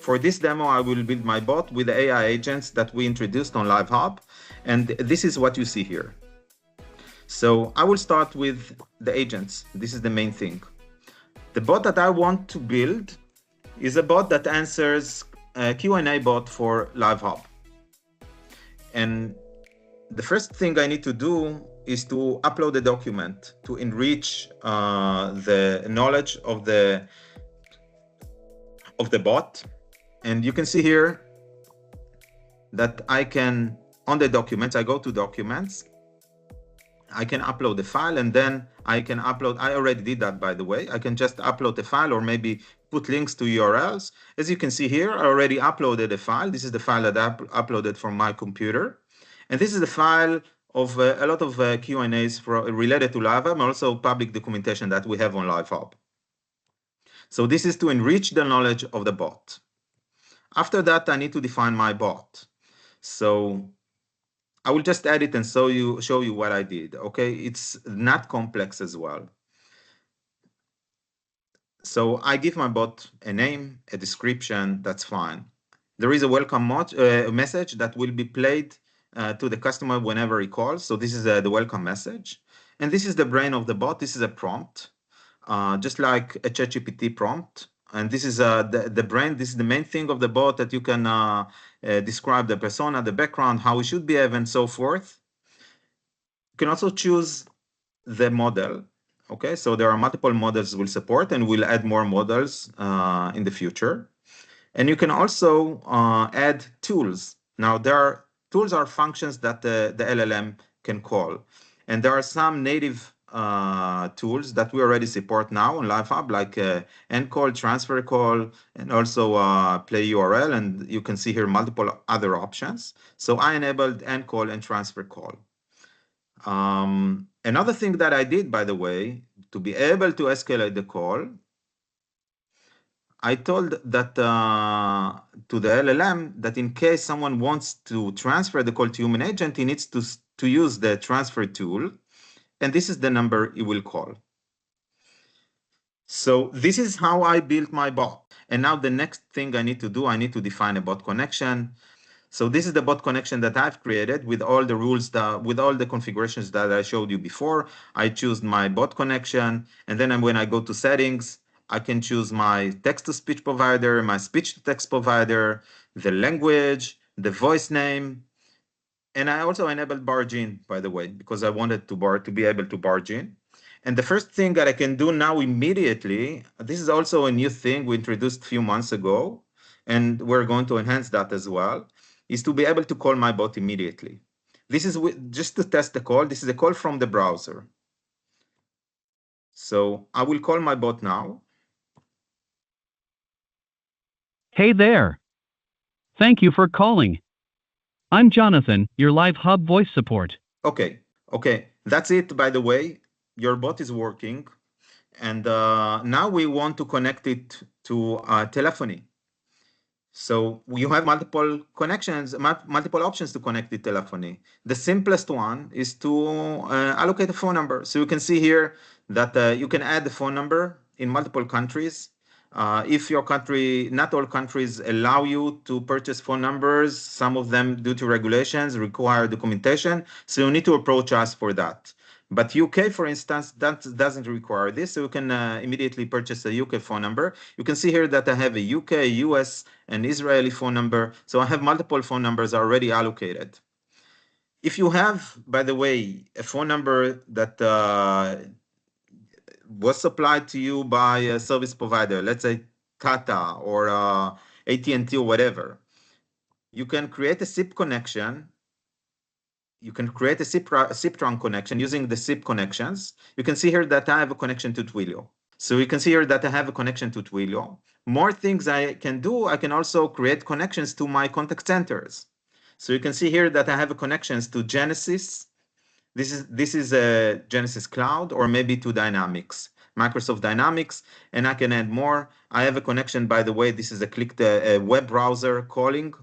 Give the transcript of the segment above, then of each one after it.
For this demo, I will build my bot with the AI agents that we introduced on LiveHub, and this is what you see here. So I will start with the agents. This is the main thing. The bot that I want to build is a bot that answers a Q&A bot for LiveHub. And the first thing I need to do is to upload a document to enrich the knowledge of the bot. And you can see here that I can, on the documents, I go to documents, I can upload the file, and then I can upload, I already did that, by the way. I can just upload the file or maybe put links to URLs. As you can see here, I already uploaded a file. This is the file that I uploaded from my computer. And this is the file of a lot of Q&As related to LiveHub and also public documentation that we have on LiveHub. So this is to enrich the knowledge of the bot. After that, I need to define my bot. So I will just add it and show you what I did. Okay, it's not complex as well. So I give my bot a name, a description, that's fine. There is a welcome message that will be played to the customer whenever he calls. So this is the welcome message. And this is the brain of the bot. This is a prompt, just like a ChatGPT prompt. And this is the brain. This is the main thing of the bot that you can describe the persona, the background, how it should behave, and so forth. You can also choose the model. Okay, so there are multiple models we'll support, and we'll add more models in the future. And you can also add tools. Now, tools are functions that the LLM can call. And there are some native tools that we already support now on LiveHub, like encall, transfer call, and also play URL. And you can see here multiple other options. So I enabled encall and transfer call. Another thing that I did, by the way, to be able to escalate the call, I told that to the LLM that in case someone wants to transfer the call to human agent, he needs to use the transfer tool, and this is the number he will call. So this is how I built my bot. And now the next thing I need to do, I need to define a bot connection. So this is the bot connection that I've created with all the rules, with all the configurations that I showed you before. I choose my bot connection, and then when I go to settings, I can choose my text-to-speech provider, my speech-to-text provider, the language, the voice name, and I also enabled barge in, by the way, because I wanted to be able to barge in. And the first thing that I can do now immediately, this is also a new thing we introduced a few months ago, and we're going to enhance that as well, is to be able to call my bot immediately. This is just to test the call. This is a call from the browser. So I will call my bot now. Hey there. Thank you for calling. I'm Jonathan, your LiveHub voice support. Okay, that's it, by the way. Your bot is working. And now we want to connect it to telephony. So you have multiple connections, multiple options to connect the telephony. The simplest one is to allocate a phone number. So you can see here that you can add the phone number in multiple countries. If your country, not all countries allow you to purchase phone numbers, some of them due to regulations require documentation. So you need to approach us for that. But UK, for instance, that doesn't require this, so you can immediately purchase a UK phone number. You can see here that I have a UK, US, and Israeli phone number, so I have multiple phone numbers already allocated. If you have, by the way, a phone number that was supplied to you by a service provider, let's say Tata or AT&T or whatever, you can create a SIP connection. You can create a SIP trunk connection using the SIP connections. You can see here that I have a connection to Twilio. So you can see here that I have a connection to Twilio. More things I can do, I can also create connections to my contact centers. So you can see here that I have a connections to Genesys. This is a Genesys Cloud, or maybe to Dynamics, Microsoft Dynamics, and I can add more. I have a connection, by the way, this is a web browser calling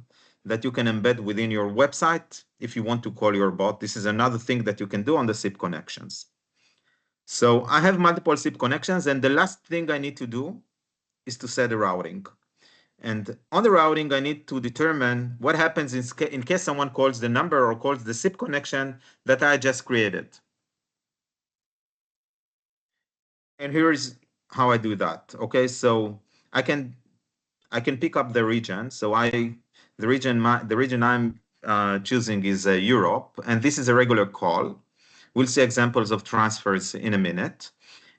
that you can embed within your website if you want to call your bot. This is another thing that you can do on the SIP connections. So I have multiple SIP connections, and the last thing I need to do is to set the routing. And on the routing, I need to determine what happens in case someone calls the number or calls the SIP connection that I just created. And here is how I do that. Okay, so I can pick up the region. So the region I'm choosing is Europe, and this is a regular call. We'll see examples of transfers in a minute.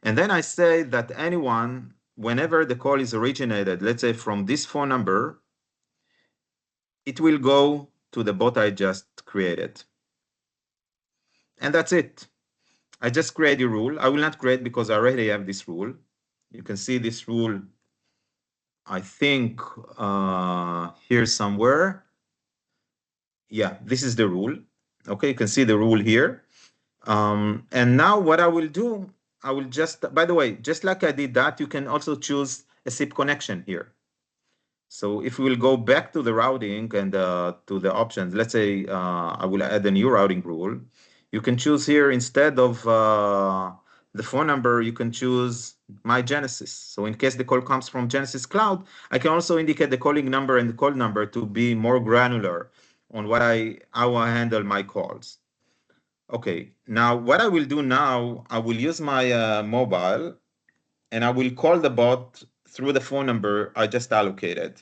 And then I say that anyone, whenever the call is originated, let's say from this phone number, it will go to the bot I just created. And that's it. I just create a rule. I will not create because I already have this rule. You can see this rule, I think, here somewhere. Yeah, this is the rule. Okay, you can see the rule here. And now what I will do, I will just, by the way, just like I did that, you can also choose a SIP connection here. So if we will go back to the routing and to the options, let's say I will add a new routing rule. You can choose here instead of the phone number, you can choose my Genesis. So in case the call comes from Genesis Cloud, I can also indicate the calling number and the call number to be more granular on how I handle my calls. Okay, now what I will do now, I will use my mobile and I will call the bot through the phone number I just allocated.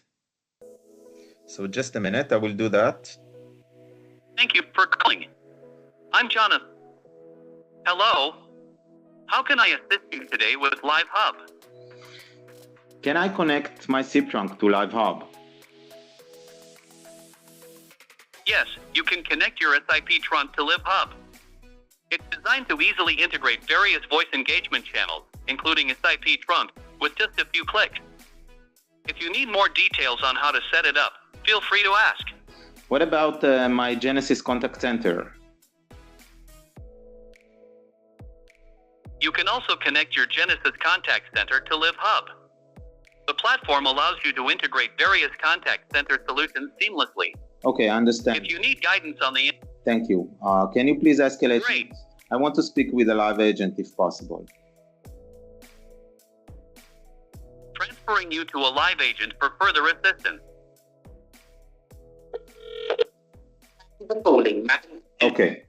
So just a minute, I will do that. Thank you for calling. I'm Jonathan. Hello. How can I assist you today with LiveHub? Can I connect my SIP trunk to LiveHub? Yes, you can connect your SIP trunk to LiveHub. It's designed to easily integrate various voice engagement channels, including SIP trunk, with just a few clicks. If you need more details on how to set it up, feel free to ask. What about my Genesis contact center? You can also connect your Genesis contact center to LiveHub. The platform allows you to integrate various contact center solutions seamlessly. Okay, I understand. If you need guidance on the... Thank you. Can you please escalate? Great. I want to speak with a live agent if possible. Transferring you to a live agent for further assistance. Okay.